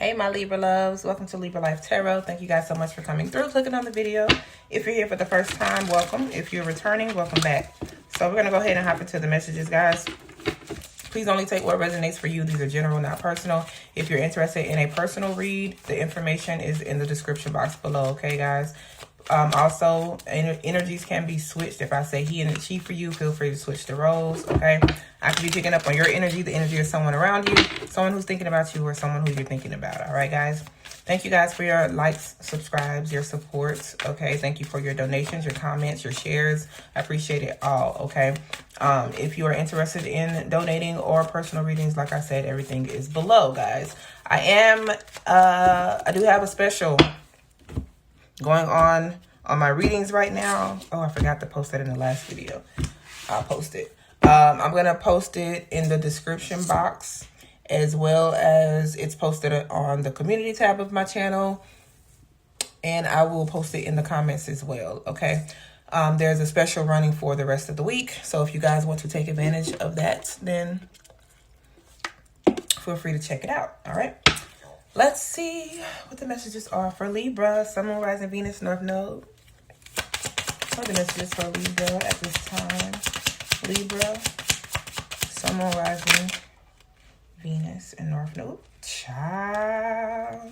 Hey my Libra loves, welcome to Libra Life Tarot. Thank you guys so much for coming through, clicking on the video. If you're here for the first time, welcome. If you're returning, welcome back. So we're going to go ahead and hop into the messages, guys. Please only take what resonates for you. These are general, not personal. If you're interested in a personal read, the information is in the description box below, okay guys? Also, energies can be switched. If I say he and she for you, feel free to switch the roles, okay? I could be picking up on your energy, the energy of someone around you, someone who's thinking about you, or someone who you're thinking about, all right, guys? Thank you guys for your likes, subscribes, your support, okay? Thank you for your donations, your comments, your shares. I appreciate it all, okay? If you are interested in donating or personal readings, like I said, everything is below, guys. I do have a special going on my readings right now. Oh, I forgot to post that in the last video. I'll post it. I'm going to post it in the description box, as well as it's posted on the community tab of my channel. And I will post it in the comments as well, okay? There's a special running for the rest of the week. So if you guys want to take advantage of that, then feel free to check it out, all right? Let's see what the messages are for Libra, Sun, Moon, Rising, Venus, North Node. What are the messages for Libra at this time? Libra, Sun, Moon, Rising, Venus, and North Node. Child,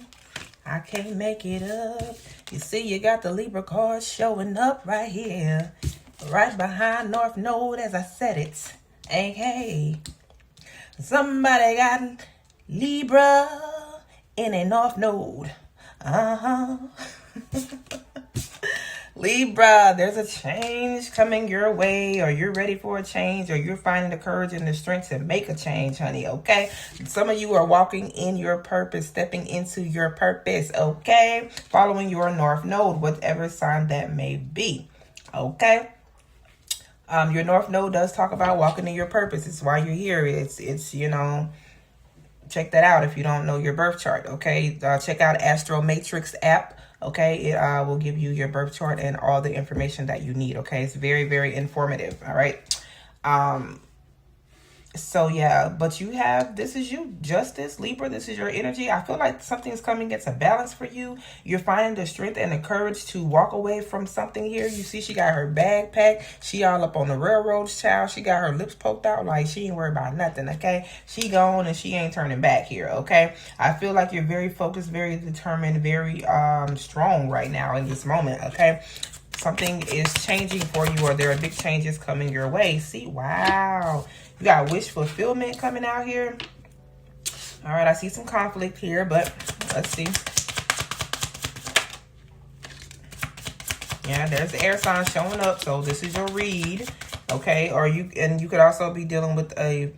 I can't make it up. You see, you got the Libra card showing up right here, right behind North Node as I said it. Okay, somebody got Libra in a North Node. Libra, there's a change coming your way, or you're ready for a change, or you're finding the courage and the strength to make a change, honey, okay? Some of you are walking in your purpose, stepping into your purpose, okay? Following your North Node, whatever sign that may be, okay? Your North Node does talk about walking in your purpose. It's why you're here. It's you know, check that out if you don't know your birth chart, okay? Check out Astro Matrix app, okay? It will give you your birth chart and all the information that you need, okay? It's very, very informative, all right? So, yeah, but you have, this is you, Justice, Libra, this is your energy. I feel like something's coming into balance for you. You're finding the strength and the courage to walk away from something here. You see, she got her bag packed. She all up on the railroads, child. She got her lips poked out like she ain't worried about nothing, okay? She gone and she ain't turning back here, okay? I feel like you're very focused, very determined, very strong right now in this moment, okay? Something is changing for you, or there are big changes coming your way. See, wow. You got wish fulfillment coming out here. All right, I see some conflict here, but let's see. Yeah, there's the air sign showing up, so this is your read, okay? Or you could also be dealing with a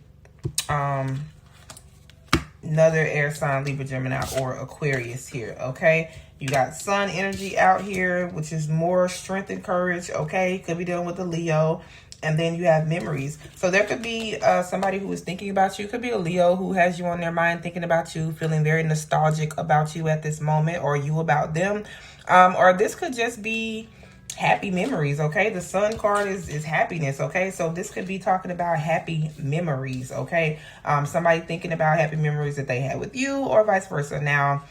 another air sign, Libra, Gemini, or Aquarius here, okay? You got sun energy out here, which is more strength and courage, okay? Could be dealing with a Leo. And then you have memories. So there could be somebody who is thinking about you. Could be a Leo who has you on their mind, thinking about you, feeling very nostalgic about you at this moment, or you about them. Or this could just be happy memories, okay? The sun card is happiness, okay? So this could be talking about happy memories, okay? Somebody thinking about happy memories that they had with you, or vice versa. Now,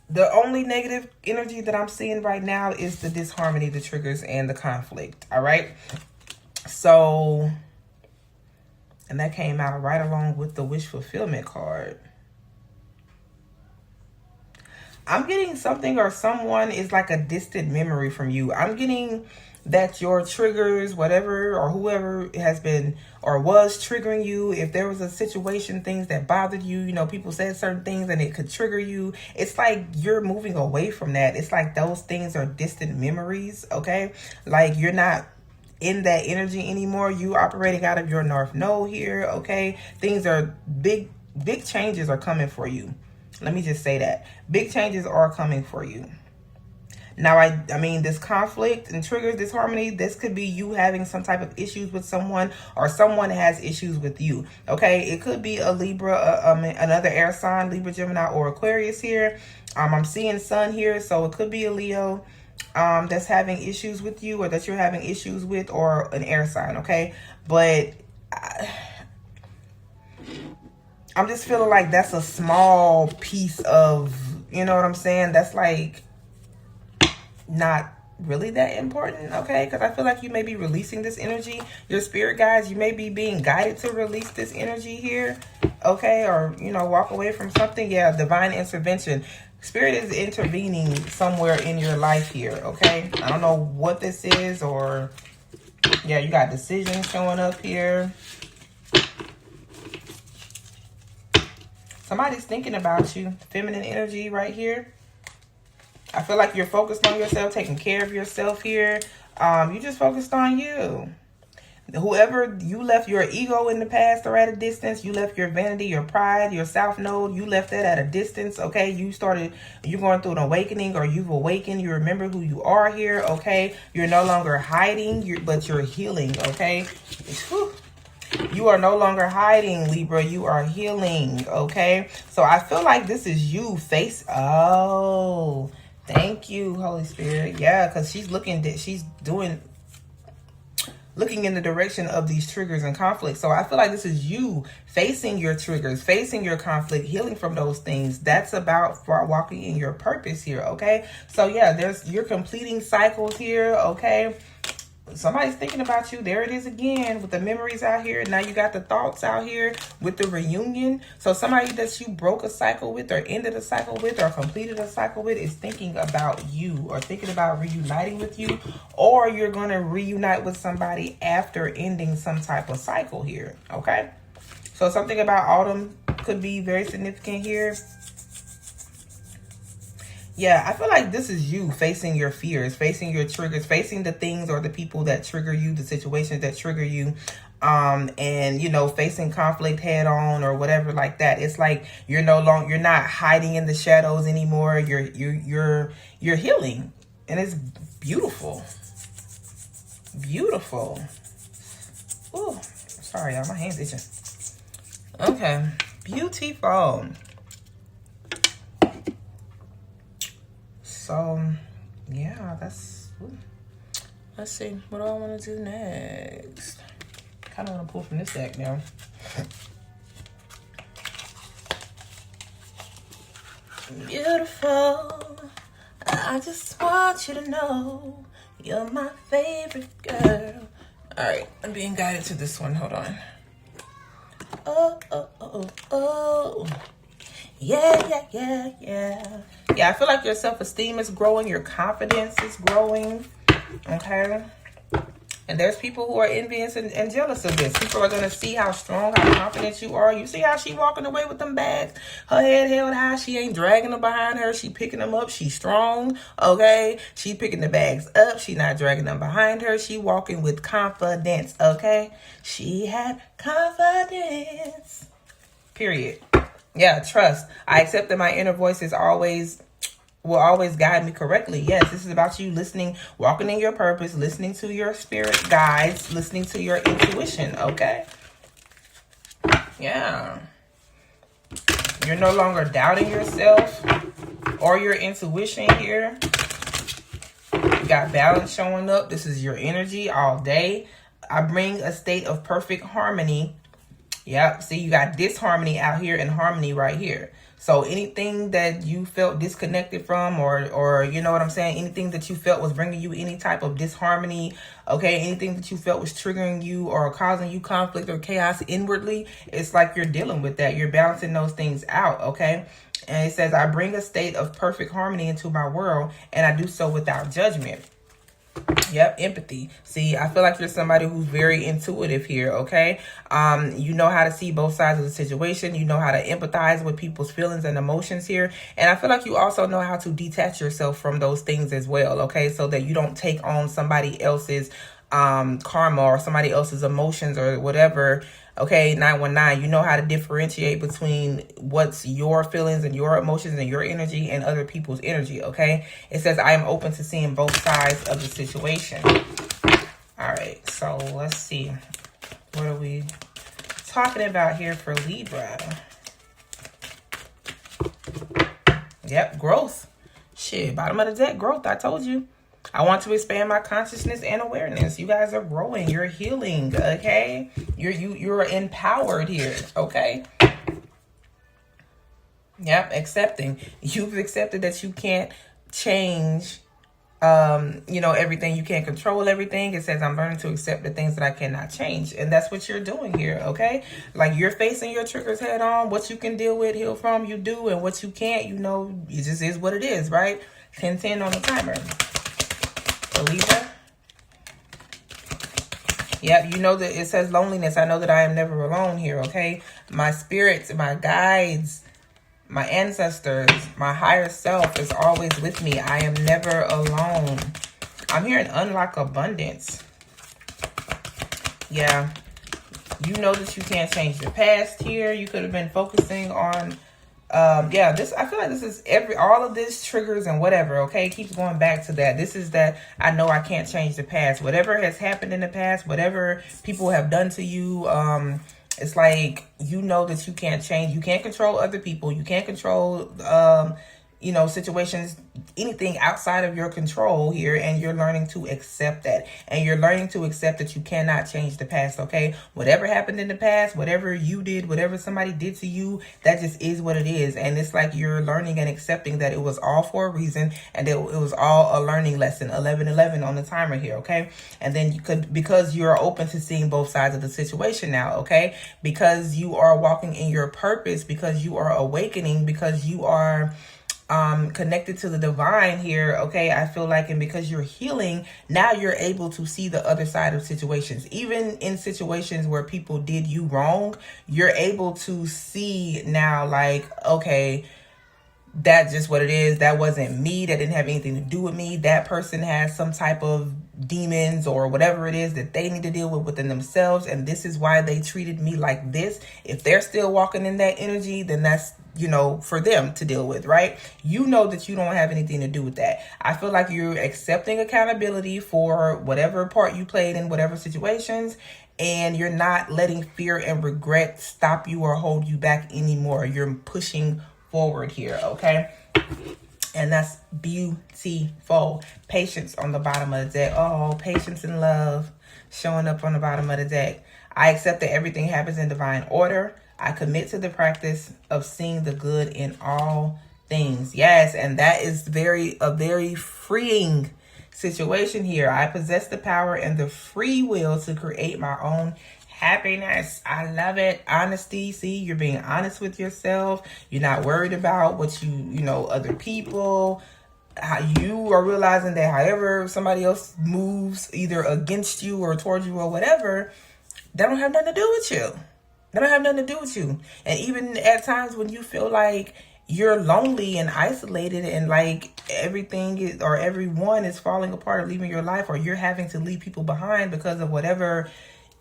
the only negative energy that I'm seeing right now is the disharmony, the triggers, and the conflict, all right? So, and that came out right along with the wish fulfillment card. I'm getting something or someone is like a distant memory from you. I'm getting that your triggers, whatever or whoever has been or was triggering you, if there was a situation, things that bothered you, you know, people said certain things and it could trigger you. It's like you're moving away from that. It's like those things are distant memories, okay? Like you're not in that energy anymore. You operating out of your North Node here, okay? Things are big changes are coming for you. Let me just say that. Big changes are coming for you. Now, I mean, this conflict and triggers, this harmony, this could be you having some type of issues with someone, or someone has issues with you, okay? It could be a Libra, another air sign, Libra, Gemini, or Aquarius here. I'm seeing sun here, so it could be a Leo that's having issues with you, or that you're having issues with, or an air sign, okay? But I'm just feeling like that's a small piece of, you know what I'm saying? That's like not really that important, okay? Because I feel like you may be releasing this energy. Your spirit guides, you may be being guided to release this energy here, okay? Or, you know, walk away from something. Yeah, divine intervention. Spirit is intervening somewhere in your life here, okay? I don't know what this is, or yeah, you got decisions showing up here. Somebody's thinking about you. Feminine energy right here. I feel like you're focused on yourself, taking care of yourself here. You just focused on you. Whoever you left your ego in the past or at a distance, you left your vanity, your pride, your south node, you left that at a distance, okay? You're going through an awakening, or you've awakened. You remember who you are here, okay? You're no longer hiding, but you're healing, okay? Whew. You are no longer hiding, Libra. You are healing, okay? So I feel like this is you Oh, thank you, Holy Spirit. Yeah, because she's looking in the direction of these triggers and conflicts. So I feel like this is you facing your triggers, facing your conflict, healing from those things. That's about walking in your purpose here, okay? So yeah, you're completing cycles here, okay? Somebody's thinking about you. There it is again with the memories out here. Now you got the thoughts out here with the reunion. So somebody that you broke a cycle with, or ended a cycle with, or completed a cycle with is thinking about you, or thinking about reuniting with you, or you're going to reunite with somebody after ending some type of cycle here. Okay. So something about autumn could be very significant here. Yeah, I feel like this is you facing your fears, facing your triggers, facing the things or the people that trigger you, the situations that trigger you, and, you know, facing conflict head on or whatever like that. It's like you're not hiding in the shadows anymore. You're healing, and it's beautiful. Beautiful. Oh, sorry, y'all, my hand's itching. Okay, beautiful. So, yeah, let's see. What do I want to do next? Kind of want to pull from this deck now. Beautiful. I just want you to know you're my favorite girl. All right, I'm being guided to this one. Hold on. Oh. Yeah. Yeah, I feel like your self-esteem is growing. Your confidence is growing. Okay. And there's people who are envious and jealous of this. People are going to see how strong, how confident you are. You see how she walking away with them bags? Her head held high. She ain't dragging them behind her. She picking them up. She's strong. Okay. She picking the bags up. She not dragging them behind her. She walking with confidence. Okay. She had confidence. Period. Yeah, trust. I accept that my inner voice will always guide me correctly. Yes, this is about you listening, walking in your purpose, listening to your spirit guides, listening to your intuition, okay? Yeah. You're no longer doubting yourself or your intuition here. You got balance showing up. This is your energy all day. I bring a state of perfect harmony. Yep. See, you got disharmony out here and harmony right here. So anything that you felt disconnected from, or you know what I'm saying, anything that you felt was bringing you any type of disharmony, okay, anything that you felt was triggering you or causing you conflict or chaos inwardly, it's like you're dealing with that. You're balancing those things out, okay? And it says, I bring a state of perfect harmony into my world, and I do so without judgment. Yep, empathy. See, I feel like you're somebody who's very intuitive here, okay? You know how to see both sides of the situation. You know how to empathize with people's feelings and emotions here. And I feel like you also know how to detach yourself from those things as well, okay? So that you don't take on somebody else's karma or somebody else's emotions or whatever. Okay, 919, you know how to differentiate between what's your feelings and your emotions and your energy and other people's energy, okay? It says, I am open to seeing both sides of the situation. All right, so let's see. What are we talking about here for Libra? Yep, growth. Shit, bottom of the deck, growth, I told you. I want to expand my consciousness and awareness. You guys are growing. You're healing, okay? You're empowered here, okay? Yep, accepting. You've accepted that you can't change everything. You can't control everything. It says I'm learning to accept the things that I cannot change. And that's what you're doing here, okay? Like, you're facing your triggers head on. What you can deal with, heal from, you do. And what you can't, it just is what it is, right? 10-10 on the timer. So Libra. Yep, you know that it says loneliness. I know that I am never alone here, okay? My spirits, my guides, my ancestors, my higher self is always with me. I am never alone. I'm hearing unlock abundance. Yeah. You know that you can't change your past here. You could have been focusing on I feel like this is all of this triggers and whatever, okay, keeps going back to that. This is that I know I can't change the past. Whatever has happened in the past, whatever people have done to you, it's like, you know that you can't change. You can't control other people. You can't control situations, anything outside of your control here, and you're learning to accept that. And you're learning to accept that you cannot change the past, okay? Whatever happened in the past, whatever you did, whatever somebody did to you, that just is what it is. And it's like you're learning and accepting that it was all for a reason, and it was all a learning lesson. 11-11 on the timer here, okay? And then because you're open to seeing both sides of the situation now, okay? Because you are walking in your purpose, because you are awakening, because you are connected to the divine here, okay? I feel like, and because you're healing, now you're able to see the other side of situations. Even in situations where people did you wrong, you're able to see now, like, okay, that's just what it is. That wasn't me. That didn't have anything to do with me. That person has some type of demons or whatever it is that they need to deal with within themselves, and this is why they treated me like this. If they're still walking in that energy, then that's for them to deal with, right? You know that you don't have anything to do with that. I feel like you're accepting accountability for whatever part you played in whatever situations, and you're not letting fear and regret stop you or hold you back anymore. You're pushing forward here, okay? And that's beautiful. Patience on the bottom of the deck. Oh, patience and love showing up on the bottom of the deck. I accept that everything happens in divine order. I commit to the practice of seeing the good in all things. Yes, and that is a very freeing situation here. I possess the power and the free will to create my own happiness. I love it. Honesty. See, you're being honest with yourself. You're not worried about what other people. How you are realizing that however somebody else moves either against you or towards you or whatever, they don't have nothing to do with you. They don't have nothing to do with you. And even at times when you feel like you're lonely and isolated and like everything or everyone is falling apart or leaving your life, or you're having to leave people behind because of whatever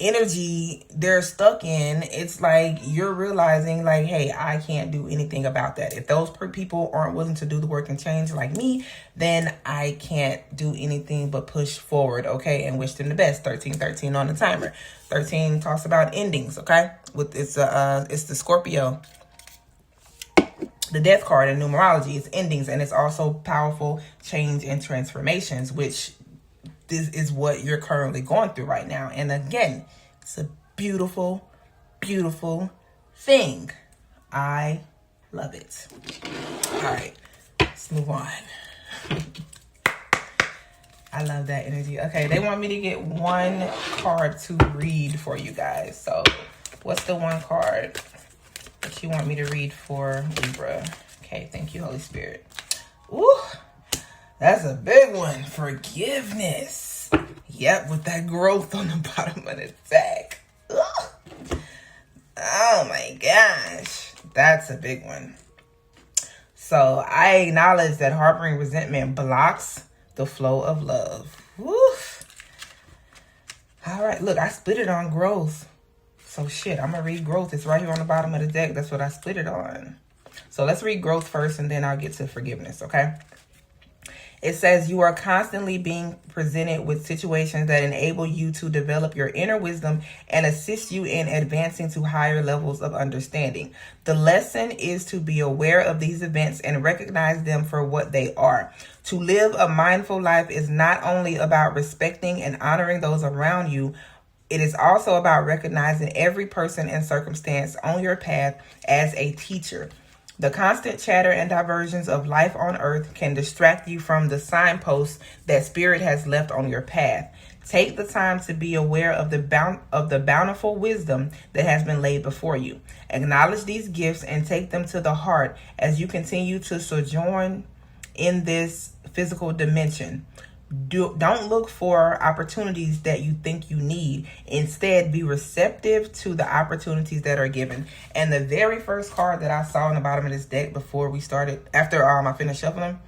energy they're stuck in, it's like you're realizing like, hey, I can't do anything about that. If those people aren't willing to do the work and change like me, then I can't do anything but push forward, okay, and wish them the best. 13-13 on the timer. 13 talks about endings, okay? It's the Scorpio, the death card in numerology. It's endings, and it's also powerful change and transformations, which this is what you're currently going through right now. And again, it's a beautiful, beautiful thing. I love it. All right, let's move on. I love that energy. Okay, they want me to get one card to read for you guys. So what's the one card that you want me to read for Libra? Okay, thank you, Holy Spirit. Ooh. That's a big one. Forgiveness. Yep, with that growth on the bottom of the deck. Ugh. Oh my gosh. That's a big one. So I acknowledge that harboring resentment blocks the flow of love. Woof. All right, look, I split it on growth. So shit, I'm going to read growth. It's right here on the bottom of the deck. That's what I split it on. So let's read growth first, and then I'll get to forgiveness, okay? It says you are constantly being presented with situations that enable you to develop your inner wisdom and assist you in advancing to higher levels of understanding. The lesson is to be aware of these events and recognize them for what they are. To live a mindful life is not only about respecting and honoring those around you, it is also about recognizing every person and circumstance on your path as a teacher. The constant chatter and diversions of life on earth can distract you from the signposts that Spirit has left on your path. Take the time to be aware of the bountiful wisdom that has been laid before you. Acknowledge these gifts and take them to the heart as you continue to sojourn in this physical dimension. Don't look for opportunities that you think you need. Instead, be receptive to the opportunities that are given. And the very first card that I saw in the bottom of this deck before we started, after I finished shuffling,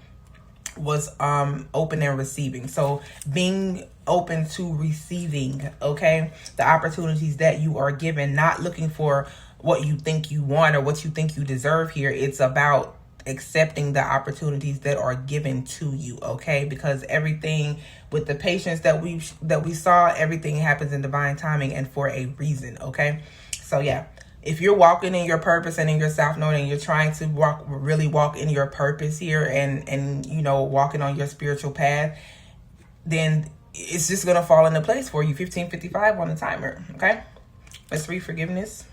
was open and receiving. So being open to receiving, okay, the opportunities that you are given, not looking for what you think you want or what you think you deserve here. It's about accepting the opportunities that are given to you, okay? Because everything with the patience that we saw, everything happens in divine timing and for a reason, okay? So yeah, if you're walking in your purpose and in your self-knowing and you're trying to really walk in your purpose here and you know, walking on your spiritual path, then it's just gonna fall into place for you. 1555 on the timer, okay? Let's read forgiveness.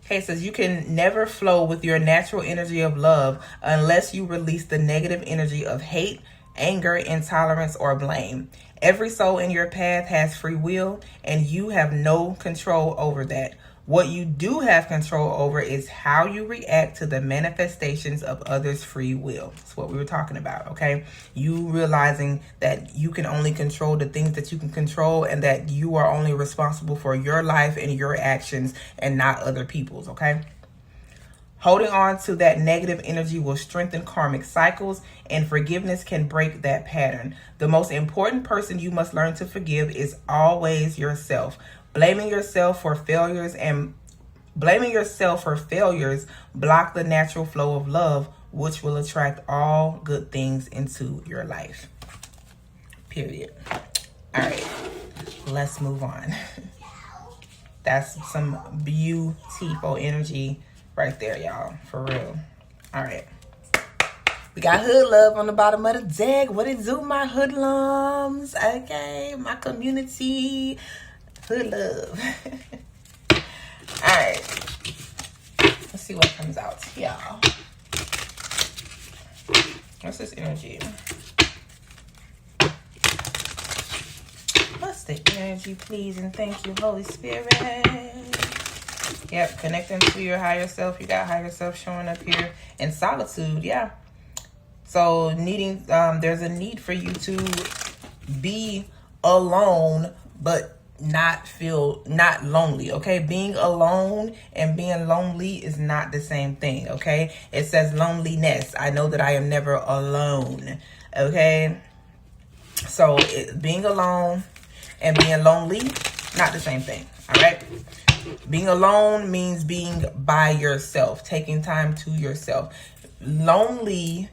Okay, it says you can never flow with your natural energy of love unless you release the negative energy of hate, anger, intolerance, or blame. Every soul in your path has free will, and you have no control over that. What you do have control over is how you react to the manifestations of others' free will. That's what we were talking about, okay? You realizing that you can only control the things that you can control and that you are only responsible for your life and your actions and not other people's, okay? Holding on to that negative energy will strengthen karmic cycles, and forgiveness can break that pattern. The most important person you must learn to forgive is always yourself. Blaming yourself for failures block the natural flow of love, which will attract all good things into your life. Period. All right, let's move on. That's some beautiful energy right there, y'all, for real. All right. We got hood love on the bottom of the deck. What it do, my hoodlums? Okay, my community. Hood love. All right. Let's see what comes out, y'all. What's this energy? What's the energy, please? And thank you, Holy Spirit. Yep, connecting to your higher self. You got higher self showing up here. And solitude, yeah. So needing, there's a need for you to be alone, but not lonely, okay? Being alone and being lonely is not the same thing, okay? It says loneliness. I know that I am never alone, okay? So being alone and being lonely, not the same thing, all right? Being alone means being by yourself, taking time to yourself. Lonely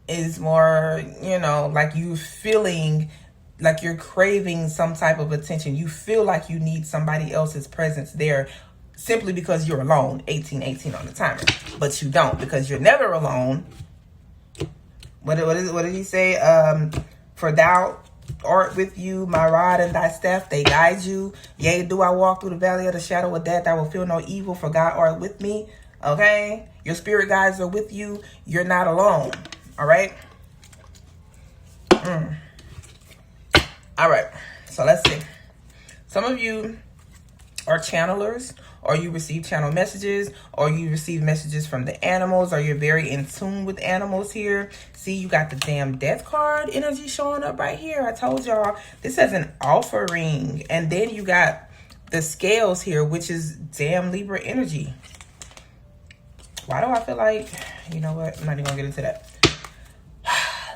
is more, you know, like you feeling like you're craving some type of attention. You feel like you need somebody else's presence there simply because you're alone. 1818 on the timer. But you don't, because you're never alone. What did he say? For thou art with you, my rod and thy staff, they guide you. Yea, do I walk through the valley of the shadow of death, I will feel no evil, for God art with me. Okay? Your spirit guides are with you. You're not alone. All right? All right, so let's see. Some of you are channelers, or you receive channel messages, or you receive messages from the animals, or you're very in tune with animals here. See, you got the damn death card energy showing up right here. I told y'all this has an offering. And then you got the scales here, which is damn Libra energy. Why do I feel like, you know what? I'm not even gonna get into that.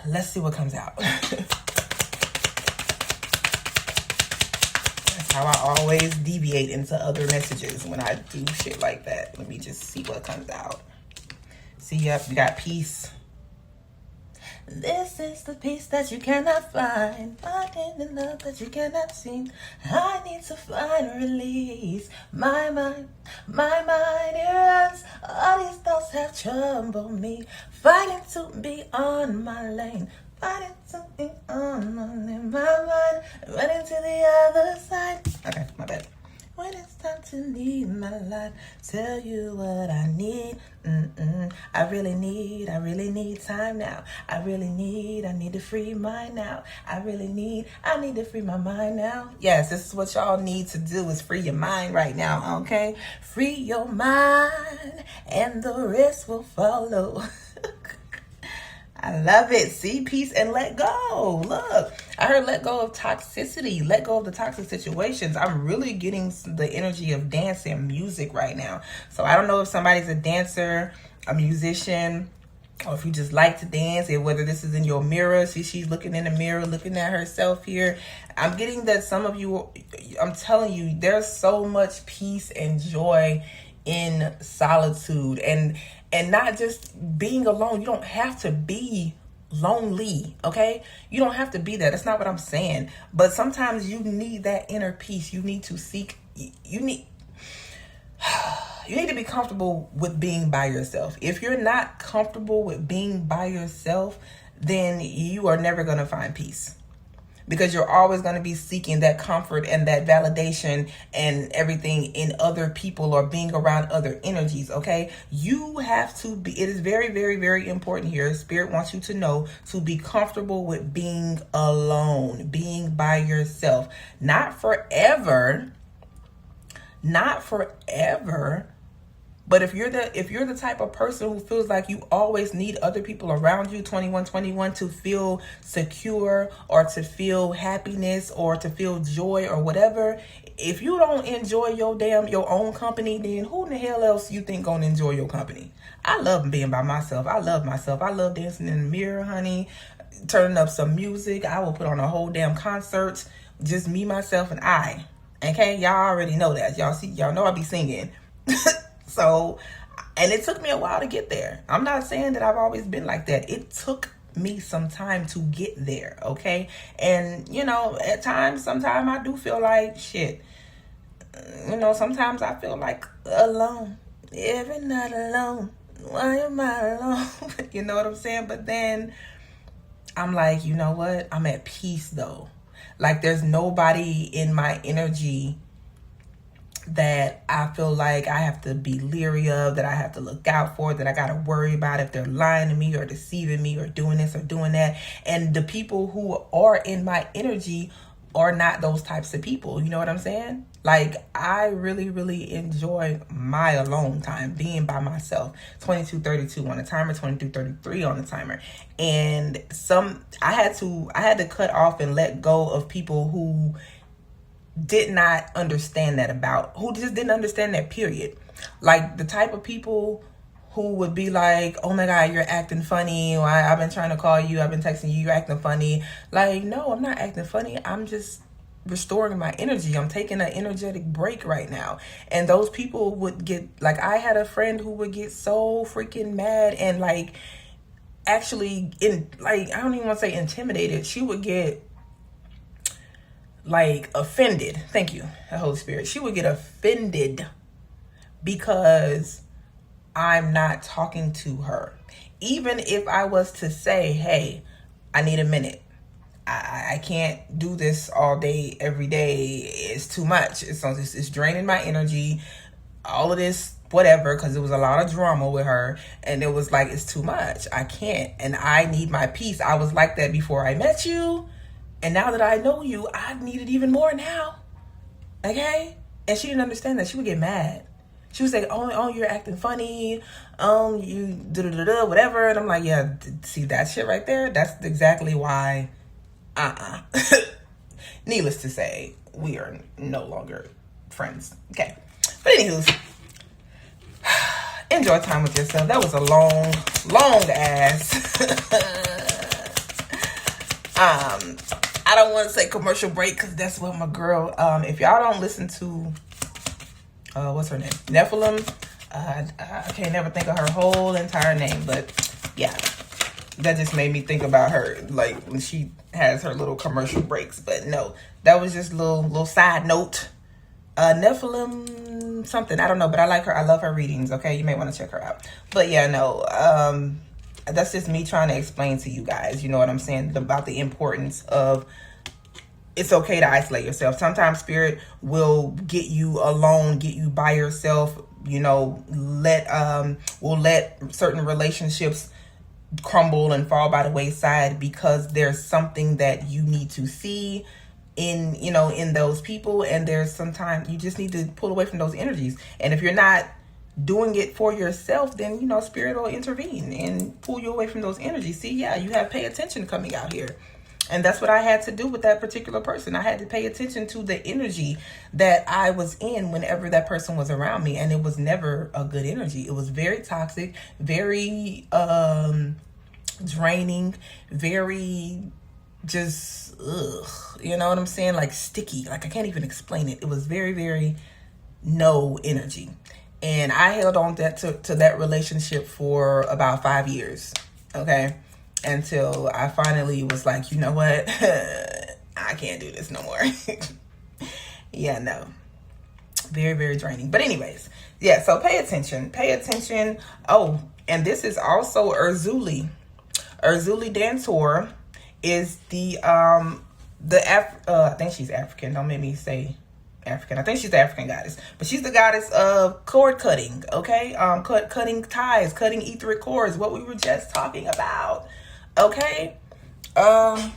Let's see what comes out. How I always deviate into other messages when I do shit like that. Let me just see what comes out. See, yep, you got peace. This is the peace that you cannot find. Finding the love that you cannot see. I need to find release. My mind runs. All these thoughts have troubled me. Fighting to be on my lane. Fighting to be on my lane. My mind running to the other side. Okay, my bad. When it's time to leave my life, tell you what I need. I really need time now. I need to free mind now. I need to free my mind now. Yes, this is what y'all need to do, is free your mind right now, okay? Free your mind and the rest will follow. I love it. See, peace and let go. Look, I heard let go of toxicity, let go of the toxic situations. I'm really getting the energy of dance and music right now. So I don't know if somebody's a dancer, a musician, or if you just like to dance, and whether this is in your mirror. See, she's looking in the mirror, looking at herself here. I'm getting that some of you, I'm telling you, there's so much peace and joy in solitude, and not just being alone. You don't have to be lonely, okay? You don't have to be that. That's not what I'm saying. But sometimes you need that inner peace. You need to seek, you need to be comfortable with being by yourself. If you're not comfortable with being by yourself, then you are never going to find peace. Because you're always going to be seeking that comfort and that validation and everything in other people or being around other energies, okay? You have to be, it is very, very, very important here. Spirit wants you to know to be comfortable with being alone, being by yourself. Not forever, but if you're the type of person who feels like you always need other people around you 21 to feel secure or to feel happiness or to feel joy or whatever, if you don't enjoy your own company, then who in the hell else you think gonna enjoy your company? I love being by myself. I love myself. I love dancing in the mirror, honey, turning up some music. I will put on a whole damn concert, just me, myself, and I. Okay, y'all already know that. Y'all know I be singing. So, and it took me a while to get there. I'm not saying that I've always been like that. It took me some time to get there, okay? And, at times, sometimes I do feel like shit. Sometimes I feel like alone. Every night alone. Why am I alone? You know what I'm saying? But then I'm like, you know what? I'm at peace, though. Like, there's nobody in my energy that I feel like I have to be leery of, that I have to look out for, that I got to worry about if they're lying to me or deceiving me or doing this or doing that. And the people who are in my energy are not those types of people. You know what I'm saying? Like, I really, really enjoy my alone time, being by myself. 22:32 on the timer, 22:33 on the timer. And I had to cut off and let go of people who did not understand that who just didn't understand that, period. Like the type of people who would be like, oh my God, you're acting funny. Or I've been trying to call you. I've been texting you. You're acting funny. Like, no, I'm not acting funny. I'm just restoring my energy. I'm taking an energetic break right now. And those people would get, like, I had a friend who would get so freaking mad and like, actually, I don't even want to say intimidated. She would get like offended. Thank you, Holy Spirit. She would get offended because I'm not talking to her. Even if I was to say, hey, I need a minute. I can't do this all day, every day. It's too much. It's draining my energy. All of this, whatever, because it was a lot of drama with her. And it was like, it's too much. I can't. And I need my peace. I was like that before I met you. And now that I know you, I need it even more now. Okay? And she didn't understand that. She would get mad. She would say, oh, you're acting funny. You da-da-da-da, whatever. And I'm like, yeah, see that shit right there? That's exactly why, Needless to say, we are no longer friends. Okay. But anywho, enjoy time with yourself. That was a long ass. I don't want to say commercial break because that's what my girl, if y'all don't listen to, what's her name? Nephilim. I can't never think of her whole entire name, but yeah, that just made me think about her, like when she has her little commercial breaks. But no, that was just a little side note. Nephilim something, I don't know, but I like her. I love her readings. Okay, you may want to check her out. But yeah, no, that's just me trying to explain to you guys, you know what I'm saying, about the importance of it's okay to isolate yourself. Sometimes spirit will get you alone, get you by yourself, you know, will let certain relationships crumble and fall by the wayside because there's something that you need to see in, you know, in those people. And there's sometimes you just need to pull away from those energies. And if you're not doing it for yourself, then, you know, spirit will intervene and pull you away from those energies. See, yeah, you have pay attention coming out here. And that's what I had to do with that particular person. I had to pay attention to the energy that I was in whenever that person was around me. And it was never a good energy. It was very toxic, very draining, very just, you know what I'm saying? Like sticky. Like I can't even explain it. It was very, very no energy. And I held on to that relationship for about 5 years. Okay. Until I finally was like, you know what? I can't do this no more. Yeah, no. Very, very draining. But anyways, yeah, so pay attention. Pay attention. Oh, and this is also Erzuli. Erzuli Dantor is I think she's African. Don't make me say African. I think she's the African goddess. But she's the goddess of cord cutting, okay? Cutting ties, cutting etheric cords, what we were just talking about. Okay, hold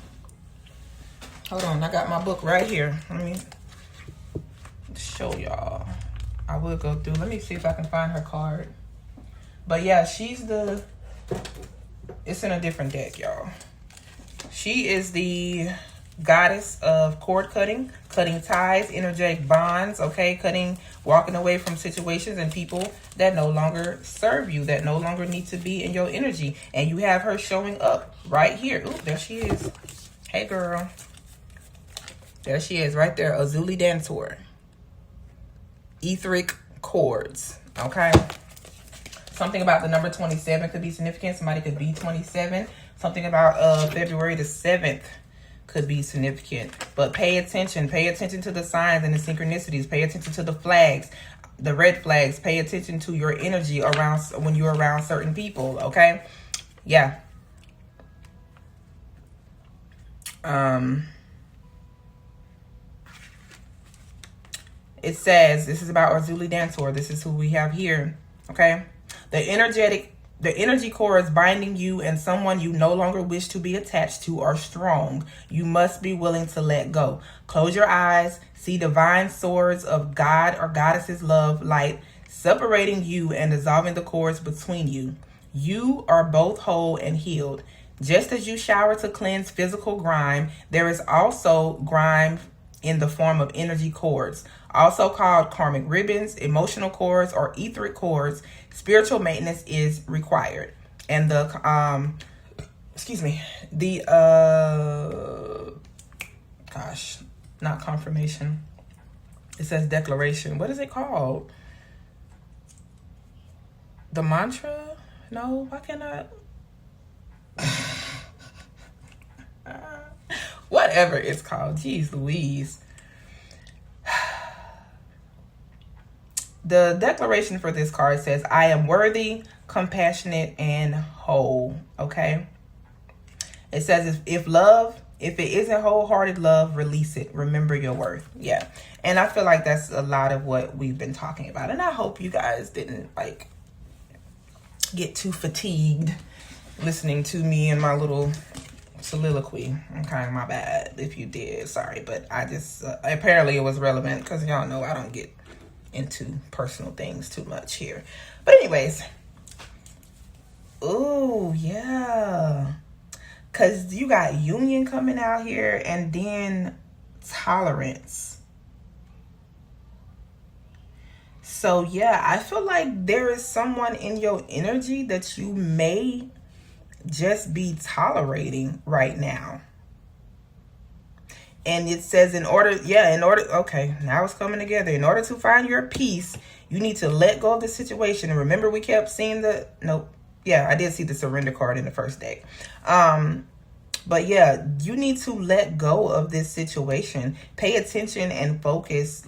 on, I got my book right here. Let me show y'all. I will go through. Let me see if I can find her card. But yeah, it's in a different deck, y'all. She is the goddess of cord cutting, cutting ties, energetic bonds, okay, walking away from situations and people that no longer serve you, that no longer need to be in your energy. And you have her showing up right here. Ooh, there she is. Hey, girl. There she is right there. Erzuli Dantor. Etheric cords, okay? Something about the number 27 could be significant. Somebody could be 27. Something about February the 7th could be significant. But pay attention to the signs and the synchronicities. Pay attention to the flags, the red flags. Pay attention to your energy around when you're around certain people, okay? Yeah. It says, this is about Erzuli Dantor. This is who we have here, okay? The energy cords binding you and someone you no longer wish to be attached to are strong. You must be willing to let go. Close your eyes. See divine swords of God or goddess's love light separating you and dissolving the cords between you. You are both whole and healed. Just as you shower to cleanse physical grime, there is also grime in the form of energy cords, also called karmic ribbons, emotional cords, or etheric cords. Spiritual maintenance is required. And not confirmation. It says declaration. What is it called? The mantra? No, why can't I? Whatever it's called. Jeez Louise. The declaration for this card says, I am worthy, compassionate, and whole. Okay. It says if it isn't wholehearted love, release it. Remember your worth. Yeah. And I feel like that's a lot of what we've been talking about. And I hope you guys didn't get too fatigued listening to me and my little soliloquy. Okay, my bad if you did. Sorry, but I just apparently it was relevant because y'all know I don't get into personal things too much here. But anyways, oh yeah, because you got union coming out here and then tolerance. So yeah, I feel like there is someone in your energy that you may just be tolerating right now. And it says okay, now it's coming together. In order to find your peace, you need to let go of the situation. And remember, we kept seeing I did see the surrender card in the first deck. But yeah, you need to let go of this situation. Pay attention and focus,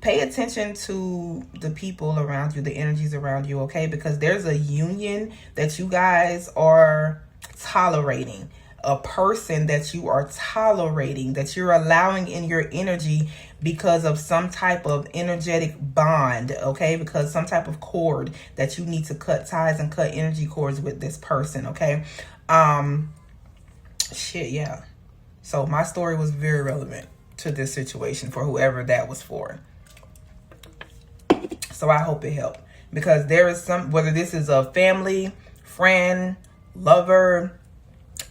pay attention to the people around you, the energies around you, okay? Because there's a union that you guys are tolerating. a person that you are tolerating, that you're allowing in your energy because of some type of energetic bond, okay? Because some type of cord that you need to cut ties and cut energy cords with this person, okay? Shit, yeah. So my story was very relevant to this situation for whoever that was for. So I hope it helped, because there is some, whether this is a family, friend, lover,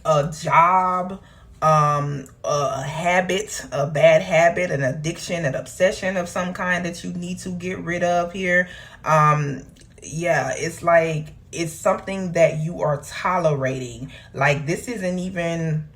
a job, a habit, a bad habit, an addiction, an obsession of some kind that you need to get rid of here. Yeah, it's like, it's something that you are tolerating. Like, this isn't even,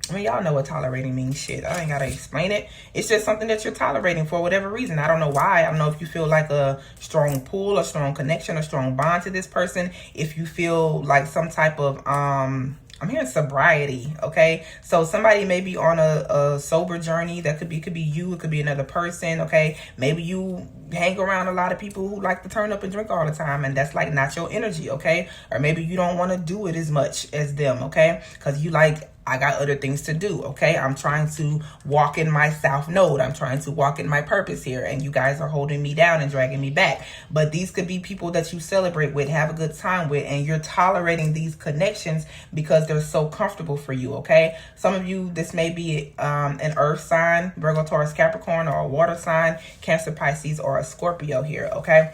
I mean, y'all know what tolerating means. Shit, I ain't gotta explain it. It's just something that you're tolerating for whatever reason. I don't know why. I don't know if you feel like a strong pull, a strong connection, a strong bond to this person. If you feel like some type of, I'm hearing sobriety, okay? So somebody may be on a sober journey. That could be you. It could be another person, okay? Maybe you hang around a lot of people who like to turn up and drink all the time, and that's like not your energy, okay? Or maybe you don't want to do it as much as them, okay? Because you like, I got other things to do, okay? I'm trying to walk in my South Node. I'm trying to walk in my purpose here, and you guys are holding me down and dragging me back. But these could be people that you celebrate with, have a good time with, and you're tolerating these connections because they're so comfortable for you, okay? Some of you, this may be an earth sign, Virgo, Taurus, Capricorn, or a water sign, Cancer, Pisces, or a Scorpio here, okay?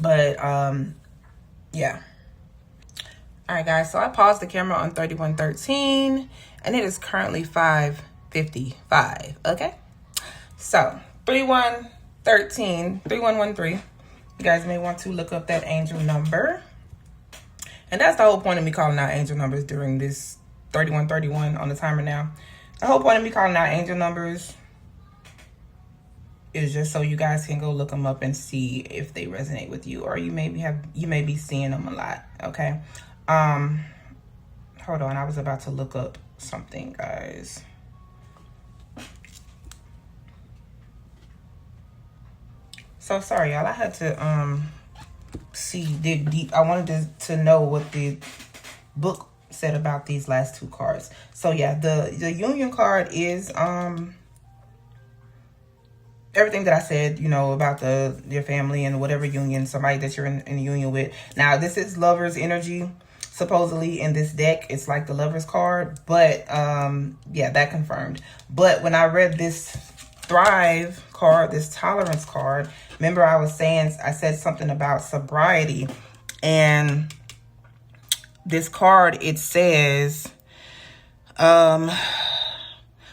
But, yeah. All right, guys, so I paused the camera on 3113, and it is currently 5:55, okay? So, 3113, you guys may want to look up that angel number. And that's the whole point of me calling out angel numbers during this 3131 on the timer now. The whole point of me calling out angel numbers is just so you guys can go look them up and see if they resonate with you, or you may be seeing them a lot, okay? Hold on, I was about to look up something, guys. So sorry, y'all. I had to dig deep. I wanted to know what the book said about these last two cards. So yeah, the union card is everything that I said, you know, about your family and whatever union, somebody that you're in a union with. Now, this is lover's energy. Supposedly in this deck, it's like the Lover's card, but yeah, that confirmed. But when I read this Thrive card, this Tolerance card, remember I said something about sobriety, and this card, it says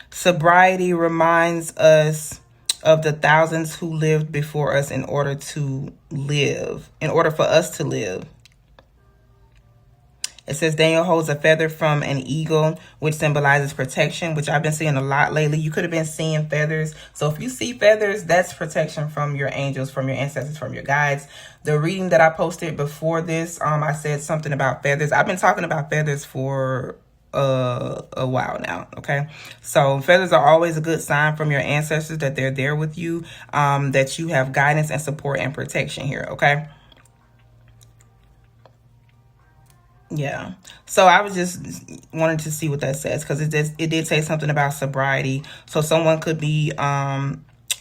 sobriety reminds us of the thousands who lived before us in order for us to live. It says Daniel holds a feather from an eagle, which symbolizes protection, which I've been seeing a lot lately. You could have been seeing feathers. So if you see feathers, that's protection from your angels, from your ancestors, from your guides. The reading that I posted before this, I said something about feathers. I've been talking about feathers for a while now, okay? So feathers are always a good sign from your ancestors that they're there with you, that you have guidance and support and protection here, okay? Yeah, so I was just wanted to see what that says, because it did say something about sobriety. So someone could be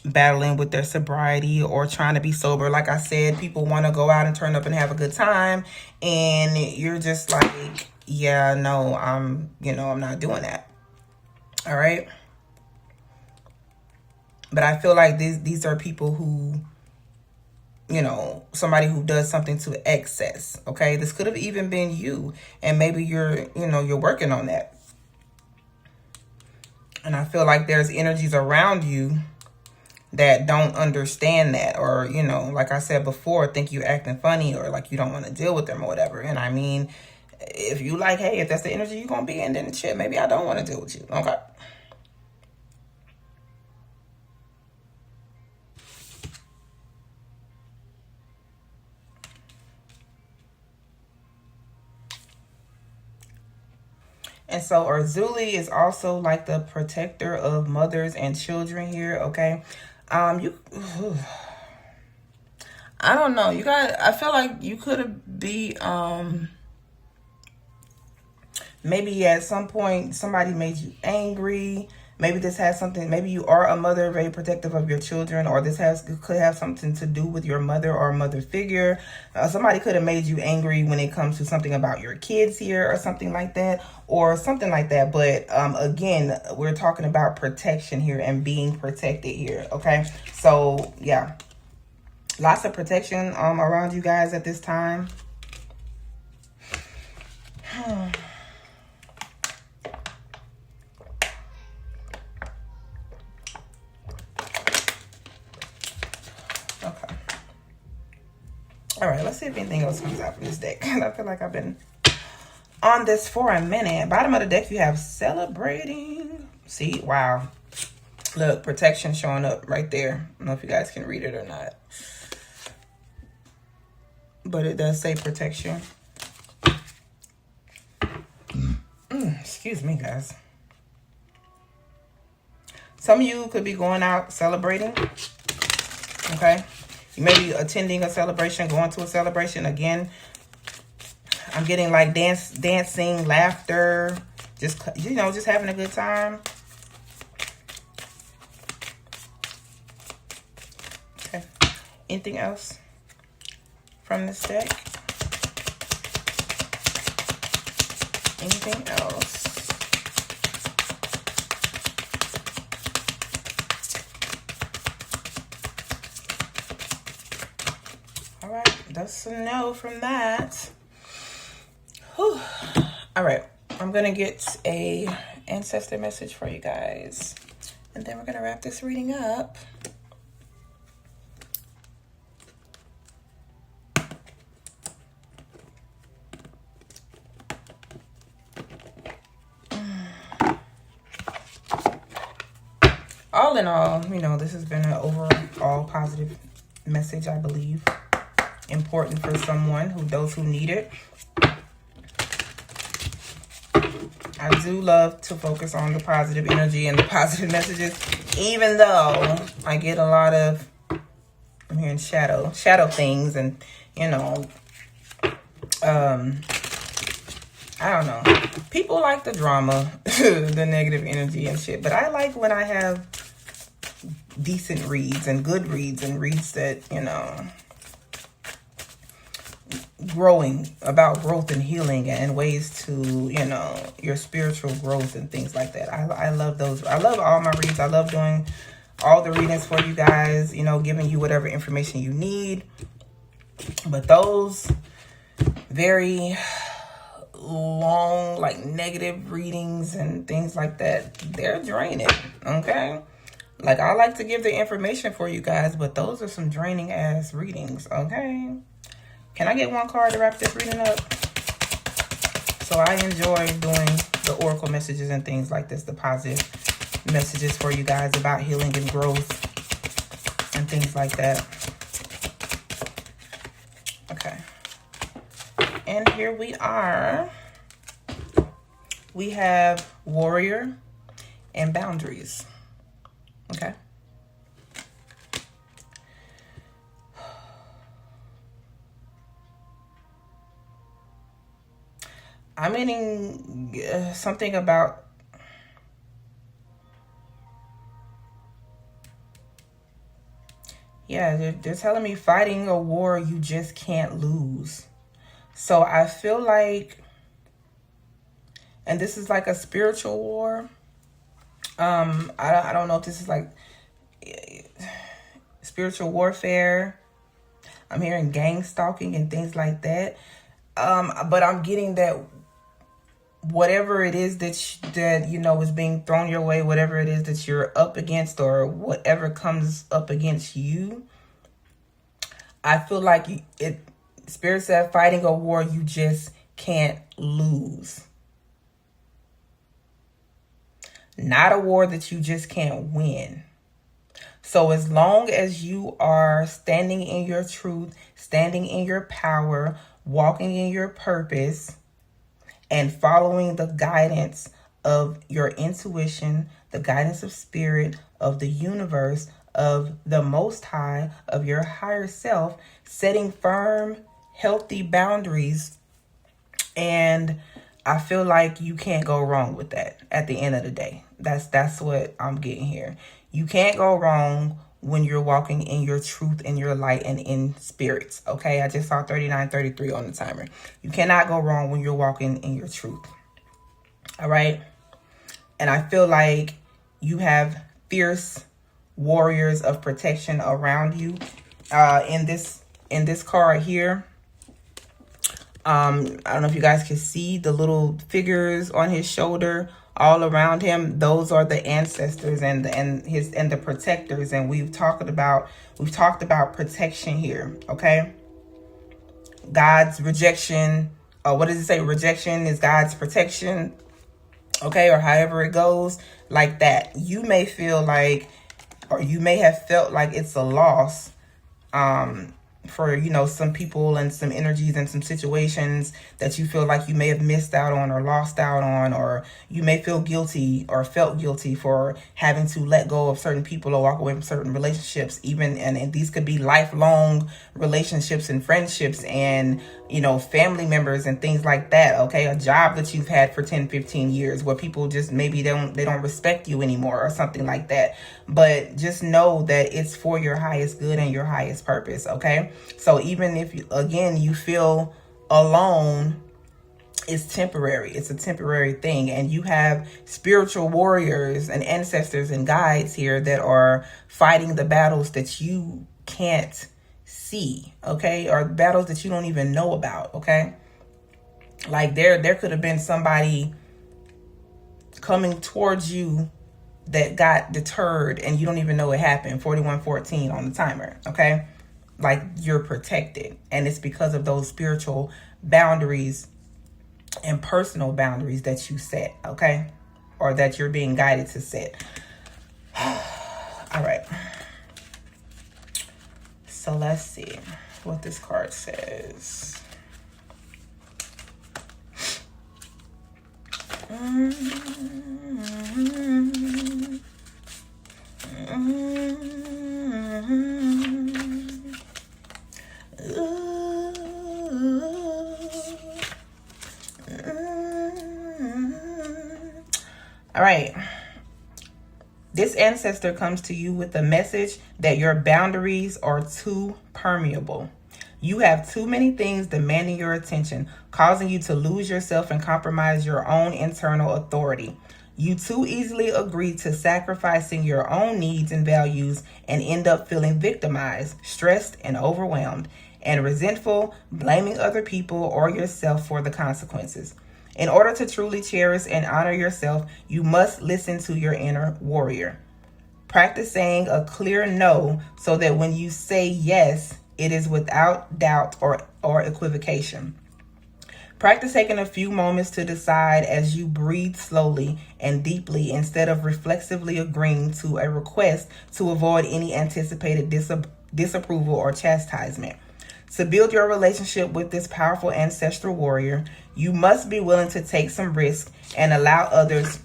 battling with their sobriety or trying to be sober. Like I said, people want to go out and turn up and have a good time, and you're just like, yeah, no, I'm not doing that. All right, but I feel like these are people who, somebody who does something to excess, okay? This could have even been you, and maybe you're working on that. And I feel like there's energies around you that don't understand that, or, like I said before, think you're acting funny, or like you don't want to deal with them or whatever. And I mean, if you like, hey, if that's the energy you're going to be in, then shit, maybe I don't want to deal with you, okay? And so Urzuli is also like the protector of mothers and children here, okay? I don't know. I feel like you could be Maybe at some point somebody made you angry. Maybe this has something, maybe you are a mother, very protective of your children, or this could have something to do with your mother or mother figure. Somebody could have made you angry when it comes to something about your kids here or something like that, But again, we're talking about protection here and being protected here, okay? So, yeah, lots of protection around you guys at this time. Okay. All right, let's see if anything else comes out from this deck. I feel like I've been on this for a minute. Bottom of the deck, you have celebrating. See, wow. Look, protection showing up right there. I don't know if you guys can read it or not. But it does say protection. Excuse me, guys. Some of you could be going out celebrating. Okay. You may be attending a celebration, going to a celebration. Again, I'm getting like dancing, laughter, just having a good time. Okay. Anything else from this deck? Anything else? All right, that's a no from that. Whew. All right, I'm gonna get a ancestor message for you guys, and then we're gonna wrap this reading up. All in all, this has been an overall positive message, I believe. Important for someone, those who need it. I do love to focus on the positive energy and the positive messages, even though I get a lot of, I'm hearing shadow things, and I don't know. People like the drama, the negative energy and shit, but I like when I have decent reads and good reads and reads that, about growth and healing and ways to, your spiritual growth and things like that. I love those. I love all my reads. I love doing all the readings for you guys, giving you whatever information you need. But those very long, like negative readings and things like that, they're draining, okay? Like, I like to give the information for you guys, but those are some draining ass readings, okay? Can I get one card to wrap this reading up? So I enjoy doing the oracle messages and things like this, the positive messages for you guys about healing and growth and things like that. Okay. And here we are. We have warrior and boundaries. Okay. I'm meaning something about they're telling me fighting a war you just can't lose. So I feel like, and this is like a spiritual war. I don't know if this is like spiritual warfare. I'm hearing gang stalking and things like that. But I'm getting that whatever it is that is being thrown your way, whatever it is that you're up against, or whatever comes up against you, I feel like Spirit said fighting a war you just can't lose. Not a war that you just can't win. So as long as you are standing in your truth, standing in your power, walking in your purpose, and following the guidance of your intuition, the guidance of spirit, of the universe, of the Most High, of your higher self, setting firm, healthy boundaries, and I feel like you can't go wrong with that at the end of the day. That's what I'm getting here. You can't go wrong when you're walking in your truth, in your light, and in spirits. Okay, I just saw 3933 on the timer. You cannot go wrong when you're walking in your truth. All right. And I feel like you have fierce warriors of protection around you. In this card here, I don't know if you guys can see the little figures on his shoulder all around him. Those are the ancestors and the protectors. And we've talked about protection here. Okay. God's rejection. What does it say? Rejection is God's protection. Okay. Or however it goes, like that. You may feel like, or you may have felt like it's a loss, for, you know, some people and some energies and some situations that you feel like you may have missed out on or lost out on, or you may feel guilty or felt guilty for having to let go of certain people or walk away from certain relationships, even, and these could be lifelong relationships and friendships and, you know, family members and things like that. Okay. A job that you've had for 10, 15 years where people just maybe they don't respect you anymore or something like that. But just know that it's for your highest good and your highest purpose. Okay. So even if you feel alone, it's temporary. It's a temporary thing. And you have spiritual warriors and ancestors and guides here that are fighting the battles that you can't see. Okay. Or battles that you don't even know about. Okay. Like there could have been somebody coming towards you that got deterred and you don't even know it happened. 4114 on the timer. Okay. Like you're protected, and it's because of those spiritual boundaries and personal boundaries that you set. Okay. Or that you're being guided to set. All right. So let's see what this card says. All right. This ancestor comes to you with a message that your boundaries are too permeable. You have too many things demanding your attention, causing you to lose yourself and compromise your own internal authority. You too easily agree to sacrificing your own needs and values and end up feeling victimized, stressed, and overwhelmed, and resentful, blaming other people or yourself for the consequences. In order to truly cherish and honor yourself, you must listen to your inner warrior. Practice saying a clear no so that when you say yes, it is without doubt or equivocation. Practice taking a few moments to decide as you breathe slowly and deeply instead of reflexively agreeing to a request to avoid any anticipated disapproval or chastisement. To build your relationship with this powerful ancestral warrior, you must be willing to take some risk and allow others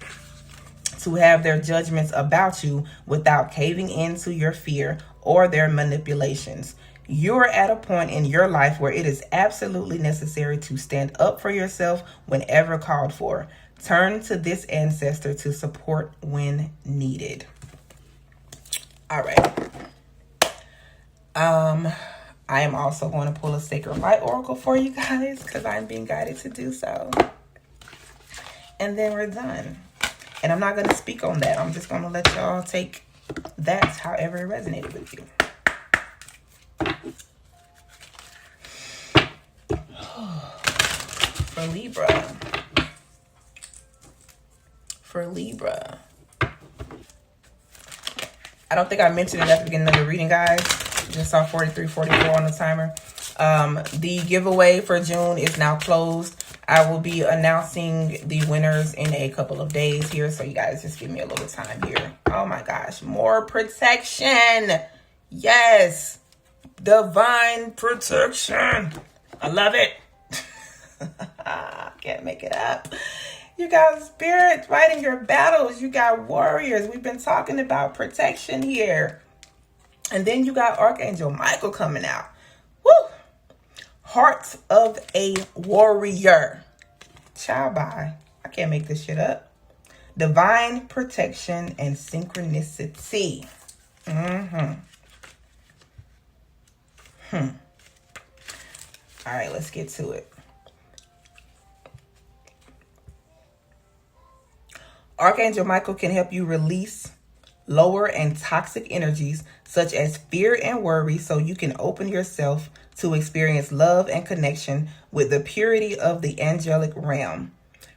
to have their judgments about you without caving into your fear or their manipulations. You're at a point in your life where it is absolutely necessary to stand up for yourself whenever called for. Turn to this ancestor to support when needed. All right. I am also going to pull a Sacred Light Oracle for you guys because I'm being guided to do so. And then we're done. And I'm not going to speak on that. I'm just going to let y'all take that however it resonated with you. For Libra. For Libra. I don't think I mentioned it at the beginning of the reading, guys. Just saw 4344 on the timer. The giveaway for June is now closed. I will be announcing the winners in a couple of days here. So you guys just give me a little time here. Oh my gosh. More protection. Yes. Divine protection. I love it. Can't make it up. You got spirits fighting your battles. You got warriors. We've been talking about protection here. And then you got Archangel Michael coming out. Woo! Heart of a warrior. Child bye. I can't make this shit up. Divine protection and synchronicity. All right, let's get to it. Archangel Michael can help you release lower and toxic energies such as fear and worry so you can open yourself to experience love and connection with the purity of the angelic realm.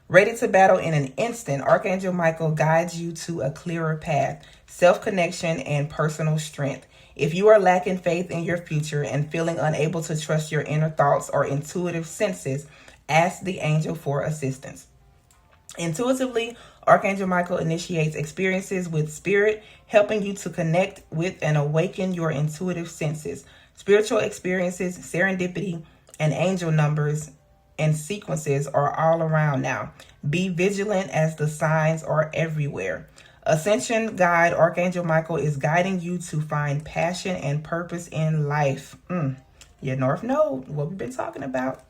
Ready to battle in an instant, Archangel Michael guides you to a clearer path, self-connection, and personal strength. If you are lacking faith in your future and feeling unable to trust your inner thoughts or intuitive senses, ask the angel for assistance. Intuitively, Archangel Michael initiates experiences with spirit, helping you to connect with and awaken your intuitive senses. Spiritual experiences, serendipity, and angel numbers and sequences are all around now. Be vigilant as the signs are everywhere. Ascension Guide Archangel Michael is guiding you to find passion and purpose in life. Your North Node, what we've been talking about.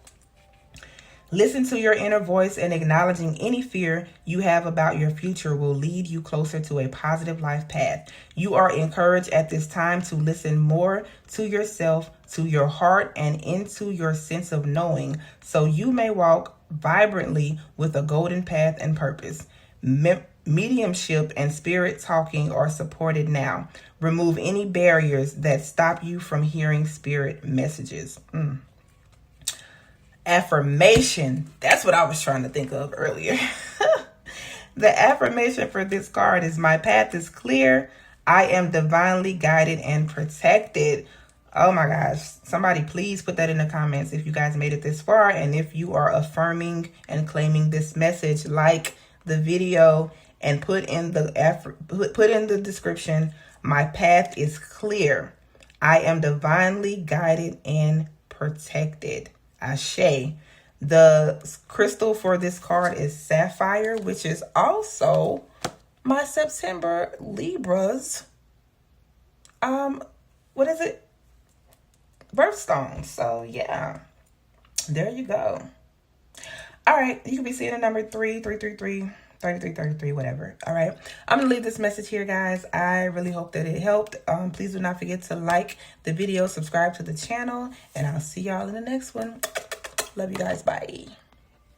Listen to your inner voice, and acknowledging any fear you have about your future will lead you closer to a positive life path. You are encouraged at this time to listen more to yourself, to your heart, and into your sense of knowing, so you may walk vibrantly with a golden path and purpose. Mediumship and spirit talking are supported now. Remove any barriers that stop you from hearing spirit messages. Affirmation. That's what I was trying to think of earlier. The affirmation for this card is, my path is clear. I am divinely guided and protected. Oh my gosh. Somebody please put that in the comments if you guys made it this far. And if you are affirming and claiming this message, like the video and put in the description, my path is clear. I am divinely guided and protected. Ashe. The crystal for this card is sapphire, which is also my September Libra's what is it, birthstone. So yeah, there you go. All right, you can be seeing the number 3333 3333, whatever. All right, I'm gonna leave this message here, guys. I really hope that it helped. Please do not forget to like the video, subscribe to the channel, and I'll see y'all in the next one. Love you guys. Bye.